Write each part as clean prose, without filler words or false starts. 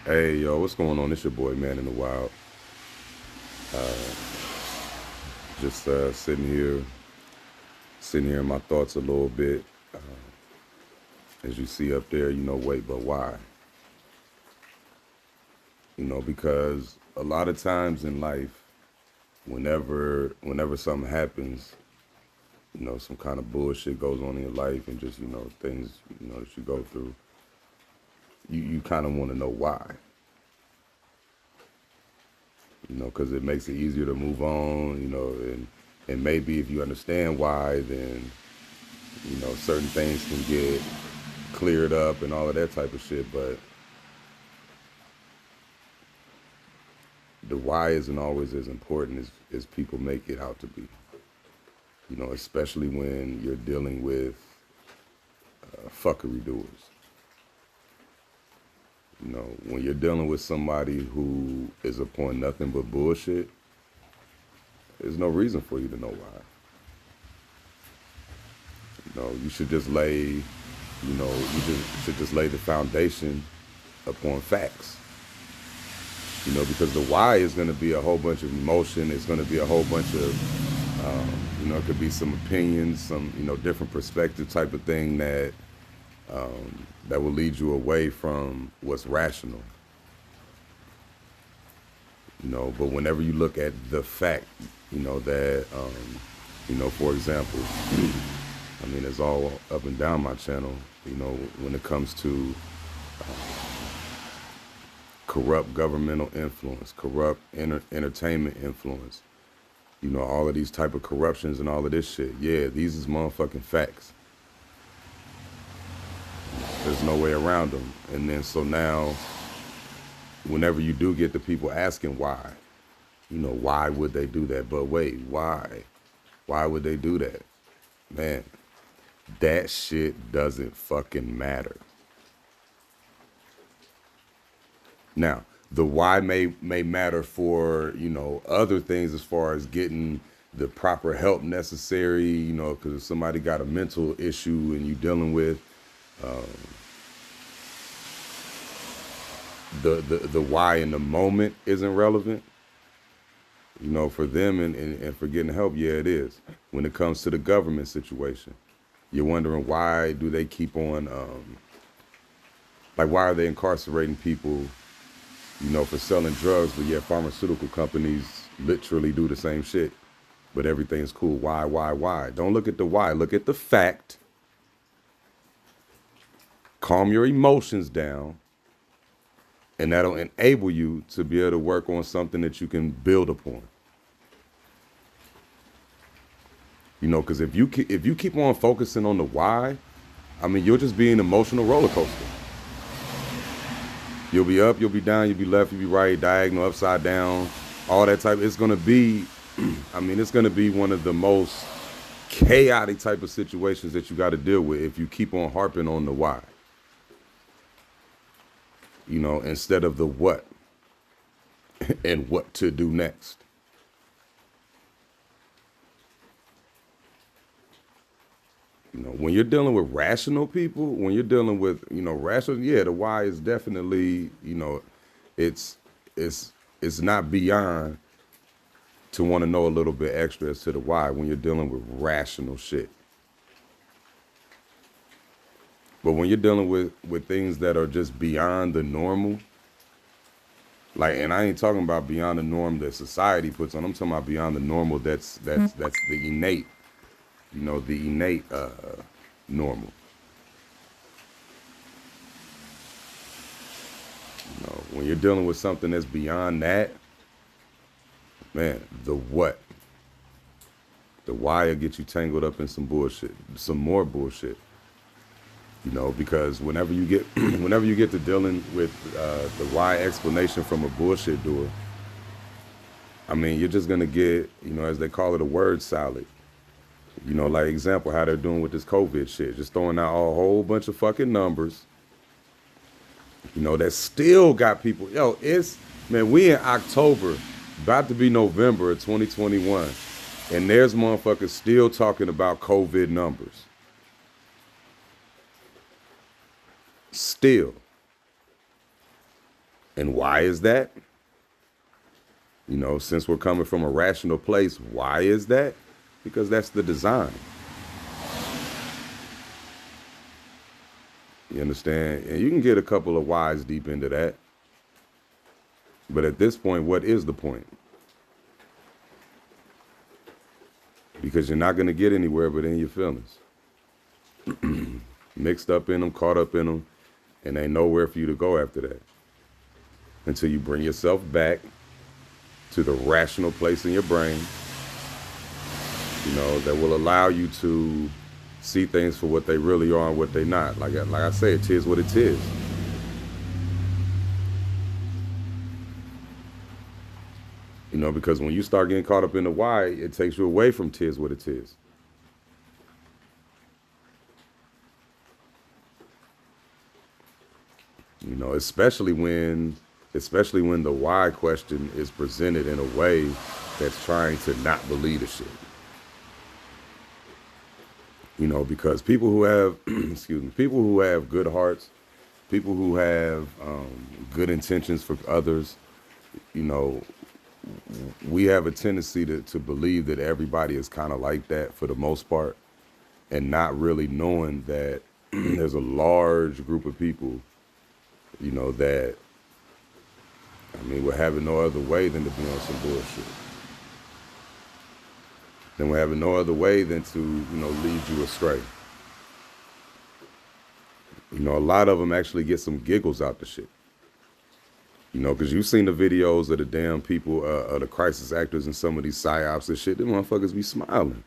Hey, yo, what's going on? It's your boy, Man in the Wild. Just sitting here in my thoughts a little bit. As you see up there, wait, but why? Because a lot of times in life, whenever something happens, some kind of bullshit goes on in your life and just, things, that you go through, you kind of want to know why. Because it makes it easier to move on, and maybe if you understand why, then certain things can get cleared up and all of that type of shit. But the why isn't always as important as people make it out to be. Especially when you're dealing with fuckery doers. When you're dealing with somebody who is upon nothing but bullshit, there's no reason for you to know why. You should just lay, should just lay the foundation upon facts. Because the why is going to be a whole bunch of emotion. It's going to be a whole bunch of, it could be some opinions, some, different perspective type of thing that will lead you away from what's rational. But whenever you look at the fact, that, for example, I mean, it's all up and down my channel, when it comes to corrupt governmental influence, corrupt entertainment influence, all of these type of corruptions and all of this shit. Yeah, these is motherfucking facts. There's no way around them. And then so now, whenever you do get the people asking why, why would they do that? But wait, why? Why would they do that? Man, that shit doesn't fucking matter. Now, the why may matter for, other things as far as getting the proper help necessary, because if somebody got a mental issue and you dealing with the why in the moment isn't relevant, for them and for getting help, yeah, it is. When it comes to the government situation, you're wondering why do they keep on, why are they incarcerating people, for selling drugs, but yet pharmaceutical companies literally do the same shit, but everything's cool. Why? Don't look at the why, look at the fact. Calm your emotions down, and that'll enable you to be able to work on something that you can build upon. Because if you keep on focusing on the why, I mean, you'll just be an emotional roller coaster. You'll be up, you'll be down, you'll be left, you'll be right, diagonal, upside down, all that type. It's gonna be, I mean, it's gonna be one of the most chaotic type of situations that you got to deal with if you keep on harping on the why. Instead of the what and what to do next. When you're dealing with rational people, when you're dealing with, rational, yeah, the why is definitely, it's it's it's not beyond to want to know a little bit extra as to the why when you're dealing with rational shit. But when you're dealing with things that are just beyond the normal, and I ain't talking about beyond the norm that society puts on. I'm talking about beyond the normal. That's the innate, the innate normal. When you're dealing with something that's beyond that, man, the why will get you tangled up in some bullshit, some more bullshit. Because whenever you get whenever you get to dealing with the why explanation from a bullshit doer, I mean, you're just gonna get, as they call it, a word salad. Like example, how they're doing with this COVID shit, just throwing out a whole bunch of fucking numbers. That still got people. Yo, man, we in October, about to be November of 2021, and there's motherfuckers still talking about COVID numbers. Still. And why is that? You know, since we're coming from a rational place, why is that? Because that's the design. You understand? And you can get a couple of whys deep into that. But at this point, what is the point? Because you're not going to get anywhere but in your feelings. Mixed up in them, caught up in them, and ain't nowhere for you to go after that. Until you bring yourself back to the rational place in your brain, you know, that will allow you to see things for what they really are and what they're not. Like I say, it is what it is. You know, because when you start getting caught up in the why, it takes you away from tis what it is. You know, especially when the why question is presented in a way that's trying to not believe the shit. You know, because people who have, people who have good hearts, people who have good intentions for others, you know, we have a tendency to believe that everybody is kind of like that for the most part, and not really knowing that there's a large group of people, you know, that, I mean, we're having no other way than to be on some bullshit. Then we're having no other way than to, you know, lead you astray. You know, a lot of them actually get some giggles out the shit. You know, because you've seen the videos of the damn people, of the crisis actors and some of these psyops and shit. Them motherfuckers be smiling.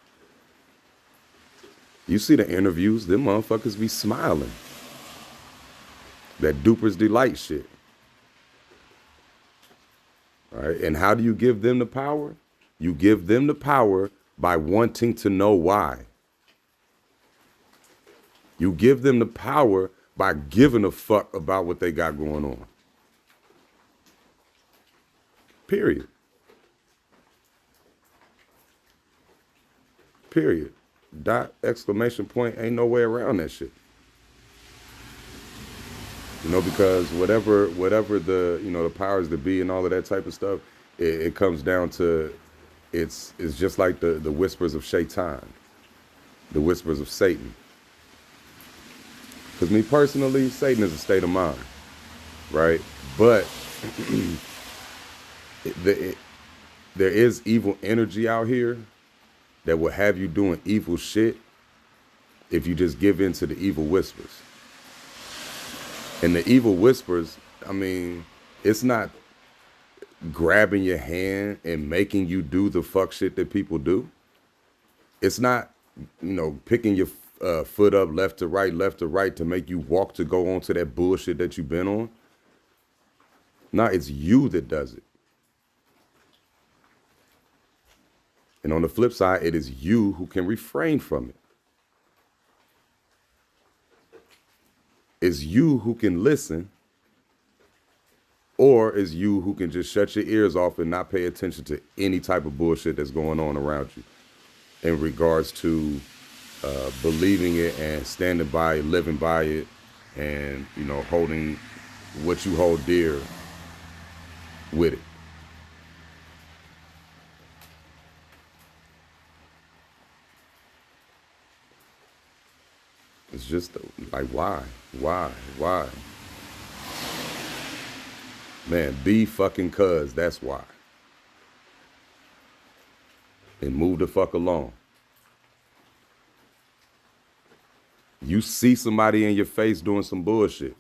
You see the interviews, them motherfuckers be smiling. That duper's delight shit. All right, and how do you give them the power? You give them the power by wanting to know why. You give them the power by giving a fuck about what they got going on. Period. Period. Dot, exclamation point, ain't no way around that shit. You know, because whatever the, you know, the powers that be and all of that type of stuff, it comes down to, it's just like the whispers of Shaitan, the whispers of Satan. Because me personally, Satan is a state of mind, right? But there is evil energy out here that will have you doing evil shit if you just give in to the evil whispers. And the evil whispers, I mean, it's not grabbing your hand and making you do the fuck shit that people do. It's not, you know, picking your foot up left to right to make you walk to go on to that bullshit that you've been on. No, it's you that does it. And on the flip side, it is you who can refrain from it. It's you who can listen, or it's you who can just shut your ears off and not pay attention to any type of bullshit that's going on around you in regards to believing it and standing by it, living by it, and, you know, holding what you hold dear with it. It's just like, why? Man, be fucking cuz, that's why. And move the fuck along. You see somebody in your face doing some bullshit.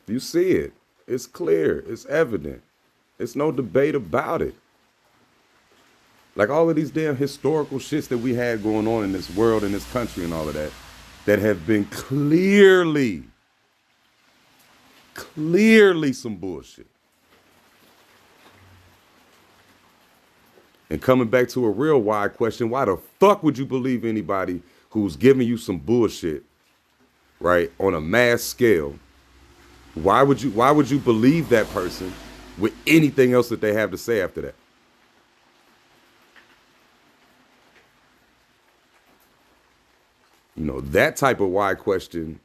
You see it. It's clear. It's evident. It's no debate about it. Like all of these damn historical shits that we had going on in this world, in this country and all of that, that have been clearly some bullshit. And coming back to a real why question, why the fuck would you believe anybody who's giving you some bullshit, right, on a mass scale? Why would you believe that person with anything else that they have to say after that? You know, that type of why question,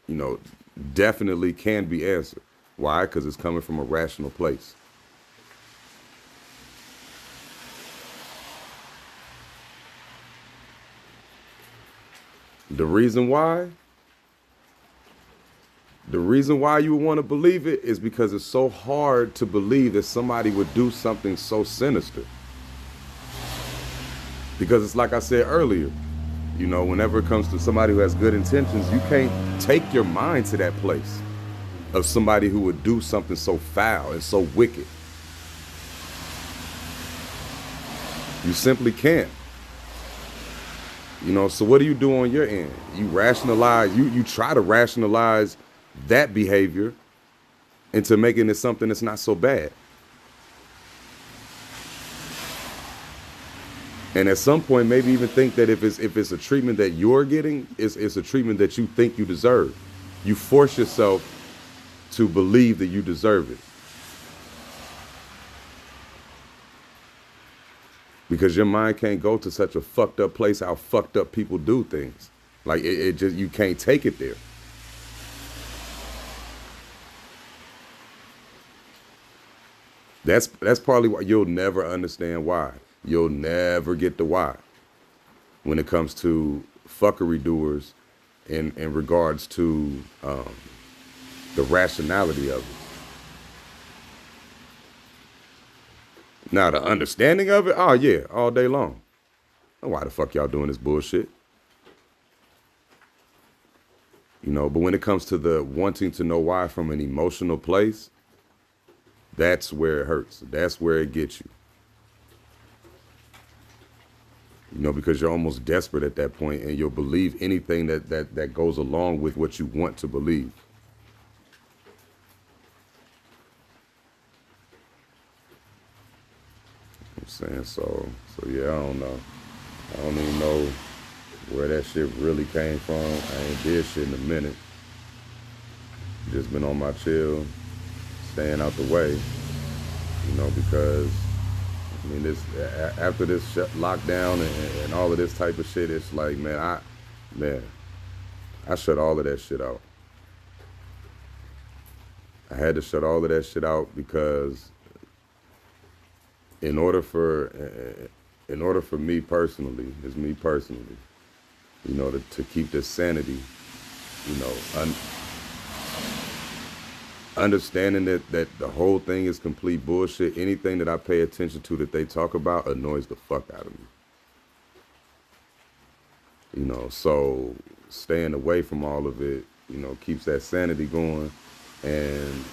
you know, definitely can be answered. Why? Because it's coming from a rational place. The reason why you would want to believe it is because it's so hard to believe that somebody would do something so sinister. Because it's like I said earlier, you know, whenever it comes to somebody who has good intentions, you can't take your mind to that place of somebody who would do something so foul and so wicked. You simply can't. You know, so what do you do on your end? You rationalize, you try to rationalize that behavior into making it something that's not so bad. And at some point, maybe even think that if it's a treatment that you're getting, it's a treatment that you think you deserve. You force yourself to believe that you deserve it. Because your mind can't go to such a fucked up place how fucked up people do things. Like it just, you can't take it there. That's partly why you'll never understand why. You'll never get the why when it comes to fuckery doers in regards to the rationality of it. Now, the understanding of it, oh yeah, all day long. Why the fuck y'all doing this bullshit? You know, but when it comes to the wanting to know why from an emotional place, that's where it hurts. That's where it gets you. You know, because you're almost desperate at that point and you'll believe anything that goes along with what you want to believe. I'm saying, so yeah, I don't know. I don't even know where that shit really came from. I ain't did shit in a minute. Just been on my chill, staying out the way, you know, because I mean, this after this lockdown and all of this type of shit, it's like, man, I shut all of that shit out. I had to shut all of that shit out because in order for me personally, you know, to keep this sanity, you know, understanding that the whole thing is complete bullshit. Anything that I pay attention to that they talk about annoys the fuck out of me. You know, so staying away from all of it, you know, keeps that sanity going, and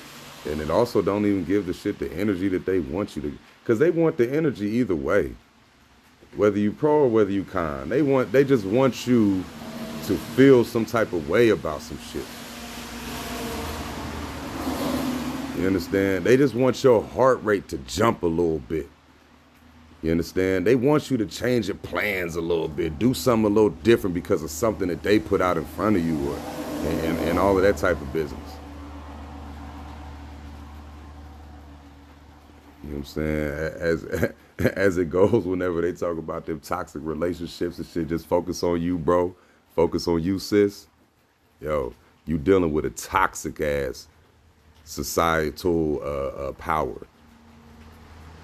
it also don't even give the shit the energy that they want you to, because they want the energy either way, whether you pro or whether you con. They just want you to feel some type of way about some shit. You understand? They just want your heart rate to jump a little bit. You understand? They want you to change your plans a little bit, do something a little different because of something that they put out in front of you, or and all of that type of business. You know what I'm saying? As it goes, whenever they talk about them toxic relationships and shit, just focus on you, bro. Focus on you, sis. Yo, you dealing with a toxic ass societal power.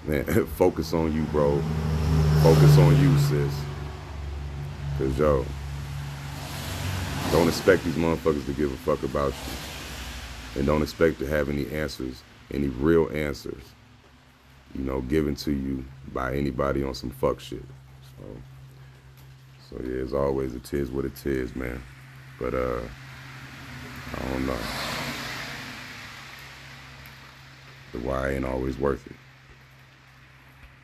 Man, focus on you, bro. Focus on you, sis. Cause yo, don't expect these motherfuckers to give a fuck about you. And don't expect to have any answers, any real answers, you know, given to you by anybody on some fuck shit. So yeah, as always, it is what it is, man. But I don't know. The why ain't always worth it.